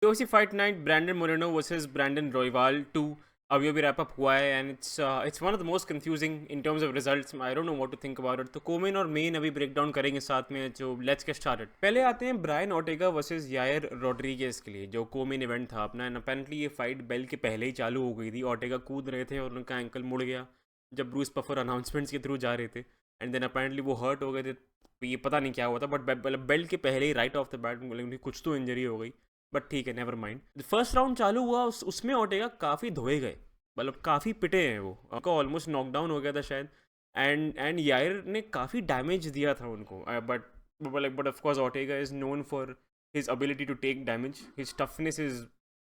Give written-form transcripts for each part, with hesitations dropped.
UFC fight night Brandon Moreno versus Brandon Royval 2 अभी wrap up हुआ है and it's one of the most confusing in terms of results. I don't know what to think about it. तो कोमेन और main अभी break down करेंगे साथ में, जो लेट्स गेट स्टार्टेड। पहले आते हैं Brian Ortega versus Yair Rodriguez के लिए, जो कोमेन इवेंट था अपना। एंड अपेरेंटली ये फाइट बेल के पहले ही चालू हो गई थी। ओर्टेगा कूद रहे थे और उनका एंकल मुड़ गया जब ब्रूस पफर अनाउंसमेंट्स के थ्रू जा रहे थे। एंड देन अपेरेंटली वो हर्ट हो गए थे। ये पता नहीं क्या हुआ था, बट बेल्ट के पहले ही राइट ऑफ द बैट कुछ तो इंजरी हो गई। बट ठीक है, नेवर माइंड। फर्स्ट राउंड चालू हुआ, उसमें ओर्टेगा काफ़ी धोए गए, मतलब काफ़ी पिटे हैं वो। उनका ऑलमोस्ट नॉकडाउन हो गया था शायद। एंड यायर ने काफ़ी डैमेज दिया था उनको। But of course Ortega is known for his ability to take damage. His toughness is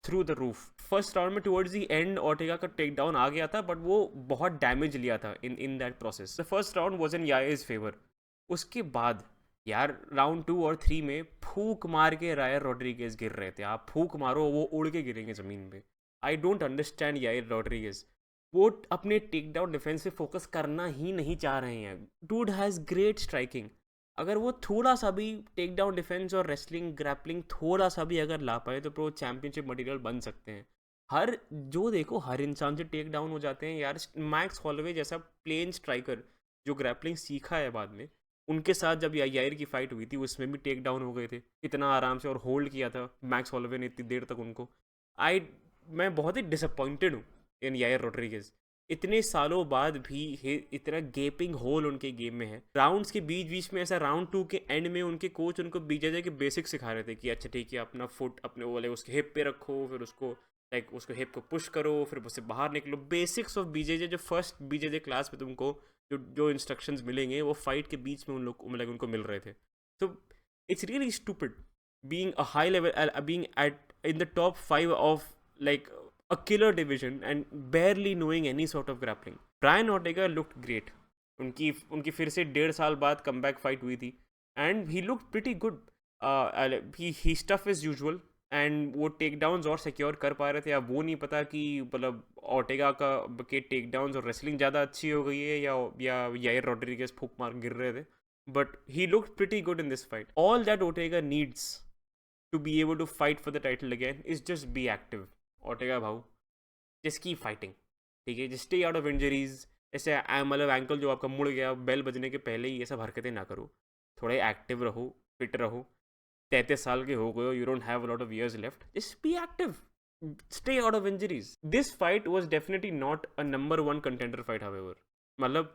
through the roof. First round में टुवर्ड्स द एंड ओर्टेगा का टेक डाउन आ गया था, बट वो बहुत डैमेज लिया था in that process. The first round was in Yair's favour. उसके बाद यार राउंड 2 और 3 में फूक मार के रायर रॉड्रिगेज गिर रहे थे। आप फूक मारो, वो उड़ के गिरेंगे ज़मीन पे। I don't understand Yair Rodriguez. वो अपने टेक डाउन डिफेंस पे फोकस करना ही नहीं चाह रहे हैं। Dude has great striking. अगर वो थोड़ा सा भी टेक डाउन डिफेंस और रेसलिंग ग्रैपलिंग थोड़ा सा भी अगर ला पाए तो प्रो चैंपियनशिप मटेरियल बन सकते हैं। हर जो देखो, हर इंसान से टेक डाउन हो जाते हैं यार। मैक्स हॉलोवे जैसा प्लेन स्ट्राइकर जो ग्रैपलिंग सीखा है बाद में, उनके साथ जब यायर की फाइट हुई थी उसमें भी टेक डाउन हो गए थे इतना आराम से, और होल्ड किया था मैक्स हॉलोवे ने इतनी देर तक उनको। आई मैं बहुत ही डिसअपॉइंटेड हूँ इन यायर रोड्रिगेज। इतने सालों बाद भी इतना गेपिंग होल उनके गेम में है। राउंड्स के बीच बीच में ऐसा राउंड 2 के एंड में उनके कोच उनको बीजेजे के बेसिक सिखा रहे थे कि अच्छा ठीक है, अपना फुट अपने वाले उसके हिप पे रखो, फिर उसको लाइक उसको हिप को पुश करो, फिर उससे बाहर निकलो। बेसिक्स ऑफ बीजेजे जो फर्स्ट बीजेजे क्लास में तुमको जो जो इंस्ट्रक्शंस मिलेंगे वो फाइट के बीच में उन लोग मतलब उनको मिल रहे थे। तो it's really stupid being a high level, being at in the top 5 of like a killer division and barely knowing any sort of grappling. Brian Ortega looked great. उनकी उनकी फिर से 1.5 साल बाद कमबैक फाइट हुई थी and he looked pretty good. He stuff is usual and वो take downs और सिक्योर कर पा रहे थे। अब वो नहीं पता कि मतलब ओर्टेगा का के टेक डाउन्स और रेसलिंग ज़्यादा अच्छी हो गई है या यायर रॉड्रिगेज फूक मार गिर रहे थे। But he looked pretty good in this fight. All that Ortega needs to be able to fight for the title again is just be active. Ortega भाऊ, जस्ट कीप फाइटिंग, ठीक है? Just stay out of injuries. ऐसे मतलब ankle जो आपका मुड़ गया bell बजने के पहले ही, ये सब हरकतें ना करो। थोड़े एक्टिव रहो, फिट रहो। 33 साल के हो गए हो, you don't have a lot of years left, just be active, stay out of injuries. This fight was definitely not a number 1 contender fight however. मतलब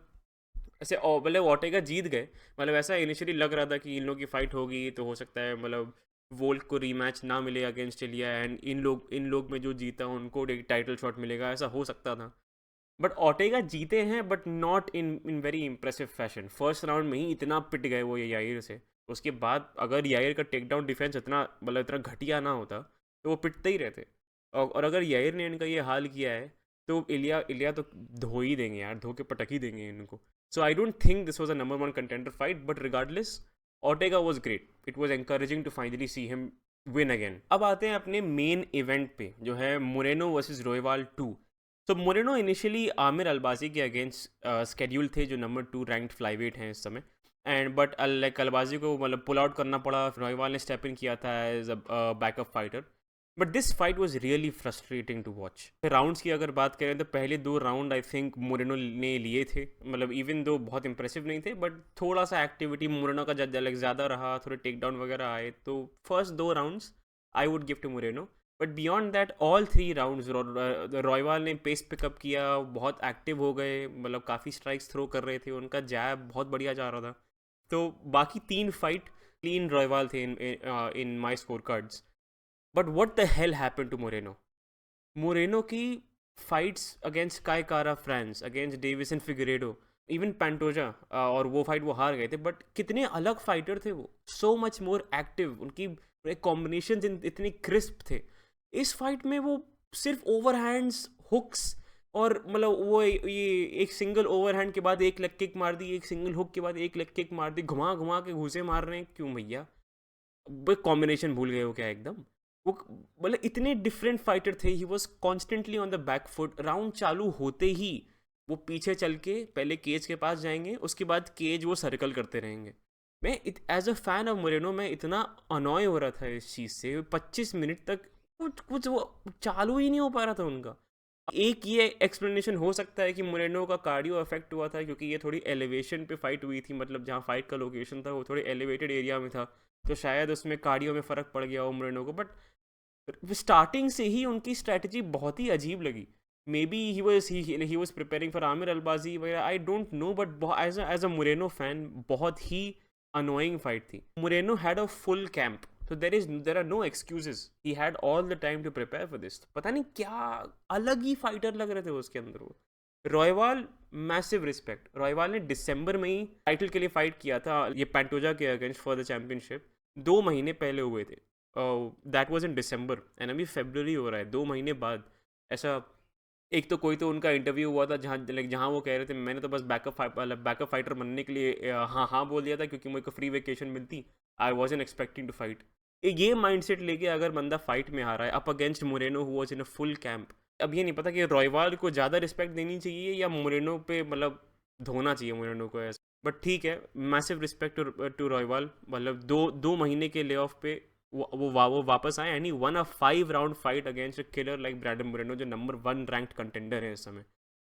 ऐसे मतलब ओर्टेगा जीत गए, मतलब ऐसा इनिशियली लग रहा था कि इन लोग की फाइट होगी तो हो सकता है मतलब वोल्ट को रीमैच ना मिले अगेंस्ट इलिया, एंड इन लोग में जो जीता उनको एक टाइटल शॉट मिलेगा, ऐसा हो सकता था। बट ओर्टेगा जीते हैं, but not in very impressive fashion. First round में ही इतना पिट गए वो यायर से। उसके बाद अगर यायर का टेक डाउन डिफेंस इतना मतलब इतना घटिया ना होता तो वो पिटते ही रहते। और अगर यायर ने इनका ये हाल किया है तो इलिया इलिया तो धो ही देंगे यार, धो के पटक ही देंगे इनको। So I don't think this was a number 1 contender fight, but regardless, Ortega was great. It was encouraging to finally see him win again. अब आते हैं अपने मेन इवेंट पे, जो है मोरेनो वर्सेस रोयवाल 2। तो मोरेनो इनिशियली आमिर अलबाजी के अगेंस्ट स्केड्यूल थे, जो नंबर 2 रैंक्ड फ्लाईवेट हैं इस समय। एंड बट लाइक अलबाजी को मतलब पुल आउट करना पड़ा। रोयवाल ने स्टेप इन किया था as a backup fighter. But this fight was really frustrating to watch. Rounds की अगर बात करें तो पहले 2 राउंड आई थिंक मोरेनो ने लिए थे, मतलब इवन दो बहुत इंप्रेसिव नहीं थे, बट थोड़ा सा एक्टिविटी मोरेनो का ज़्यादा रहा, थोड़े टेक डाउन वगैरह आए। तो first 2 rounds I would give to Moreno. But beyond that all 3 rounds Royval ने पेस पिकअप किया, बहुत एक्टिव हो गए, मतलब काफ़ी स्ट्राइक्स थ्रो कर रहे थे, उनका जैब बहुत बढ़िया जा रहा था। तो बाकी 3 फाइट क्लीन रॉयवाल थे in my score cards. But what the hell happen to Moreno? Moreno की fights against Kai Kara France, against Davison Figueiredo, even Pantoja, और वो फाइट वो हार गए थे, बट कितने अलग फाइटर थे वो। सो मच मोर एक्टिव, उनकी कॉम्बिनेशन इतने क्रिस्प थे। इस फाइट में वो सिर्फ ओवरहैंड्स, हुक्स, और मतलब वो ये एक सिंगल ओवरहैंड के बाद एक लेग किक मार दी, एक सिंगल हुक के बाद एक लेग किक मार दी, घुमा घुमा के घूसे मार रहे हैं। क्यों भैया, कॉम्बिनेशन भूल गए हो क्या एकदम? वो मतलब इतने डिफरेंट फाइटर थे। He was constantly on the back foot. Round चालू होते ही वो पीछे चल के पहले केज के पास जाएंगे, उसके बाद केज वो सर्कल करते रहेंगे। मैं as a fan of Moreno मैं इतना अनॉय हो रहा था इस चीज़ से। 25 मिनट तक कुछ कुछ वो चालू ही नहीं हो पा रहा था उनका। एक ये एक्सप्लेनेशन हो सकता है कि मोरेनो का कार्डियो अफेक्ट हुआ था क्योंकि ये थोड़ी एलिवेशन पे फाइट हुई थी, मतलब जहाँ फाइट का लोकेशन था वो थोड़े एलिवेटेड एरिया में था, तो शायद उसमें कार्डियो में फ़र्क पड़ गया हो मोरेनो को। बट स्टार्टिंग से ही उनकी स्ट्रैटेजी बहुत ही अजीब लगी। Maybe he was preparing for Amir Albazi वगैरह, I don't know, but as a Moreno fan बहुत ही अनोइंग फाइट थी। Moreno had a full camp, so there are no excuses, he had all the time to prepare for this। पता नहीं क्या अलग ही fighter लग रहे थे उसके अंदर वो। रॉयवाल, मैसिव रिस्पेक्ट। रॉयवाल ने दिसंबर में ही टाइटल के लिए फाइट किया था ये पैंटोजा के अगेंस्ट फॉर द चैंपियनशिप, 2 महीने पहले हुए थे, that was in December, and अभी फरवरी हो रहा है, 2 महीने बाद ऐसा। एक तो कोई तो उनका इंटरव्यू हुआ था जहाँ लाइक जहाँ वो कह रहे थे मैंने तो बस बैकअप फाइटर बनने के लिए हाँ हाँ बोल दिया था क्योंकि मुझे को फ्री वेकेशन मिलती, आई वॉजन एक्सपेक्टिंग टू फाइट। ये माइंडसेट लेके अगर बंदा फाइट में हारा है up against Moreno who was in a full camp, अब ये नहीं पता कि रॉयवाल को ज़्यादा रिस्पेक्ट देनी चाहिए या मोरेनो पे मतलब धोना चाहिए मोरेनो को ऐसा। बट ठीक है, मैसिव रिस्पेक्ट टू रॉयवाल, मतलब दो महीने के ले ऑफ पे वो वापस आए and he won a 5 round fight against a killer like Brandon Moreno जो नंबर 1 रैंक्ड कंटेंडर है इस समय।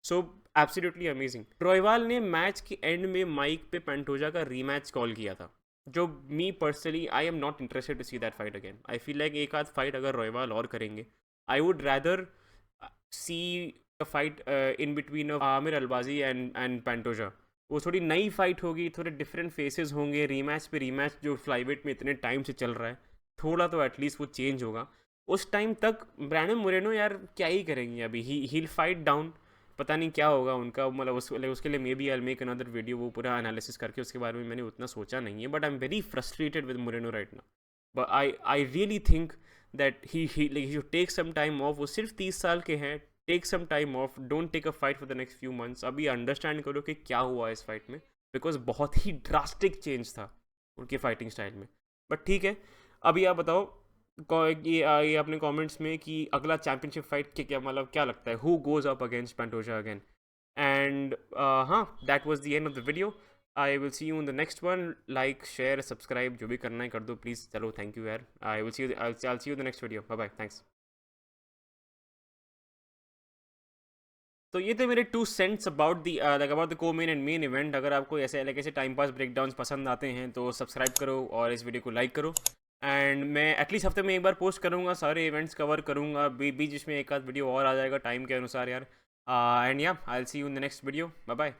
So absolutely amazing. रॉयवाल ने मैच के एंड में माइक पे पेंटोजा का रीमैच कॉल किया था, जो me personally I am not interested to see that fight again. I feel like एक आध फाइट अगर रॉयवाल और करेंगे, I would rather see a fight in between Amir Albazi and Pantoja. वो थोड़ी नई फाइट होगी, थोड़े डिफरेंट फेसेस होंगे, रीमैच पे रीमैच जो फ्लाईवेट में इतने टाइम से चल रहा है, थोड़ा तो एटलीस्ट वो चेंज होगा। उस टाइम तक ब्रैंडन मोरेनो यार क्या ही करेंगे, अभी ही फाइट डाउन, पता नहीं क्या होगा उनका, मतलब उसके लिए maybe I make another video वो पूरा एनालिसिस करके, उसके बारे में मैंने उतना सोचा नहीं है। But I am very frustrated with Moreno right now, but I really think that he should take some time off. वो सिर्फ 30 साल के हैं, take some time off, don't take a fight for the next few months. अभी understand करो कि क्या हुआ इस फाइट में, बिकॉज बहुत ही ड्रास्टिक चेंज था उनके फाइटिंग स्टाइल में। बट ठीक है, अभी आप बताओ ये अपने कमेंट्स में कि अगला चैंपियनशिप फाइट के क्या मतलब क्या लगता है, who goes up against Pantoja again. And हाँ, that was the end of the video. I will see you in the next one. Like share subscribe जो भी करना है कर दो प्लीज़। चलो थैंक यू यार, I will see you the next video. Bye bye, thanks. तो ये थे मेरे 2 cents about the co main and main event. अगर आपको ऐसे टाइम पास ब्रेकडाउन्स पसंद आते हैं तो सब्सक्राइब करो और इस वीडियो को लाइक करो। एंड मैं एटलीस्ट हफ्ते में एक बार पोस्ट करूँगा, सारे इवेंट्स कवर करूँगा, बीच में एक आध वीडियो और आ जाएगा टाइम के अनुसार यार। एंड या I will see you in the next video. Bye bye.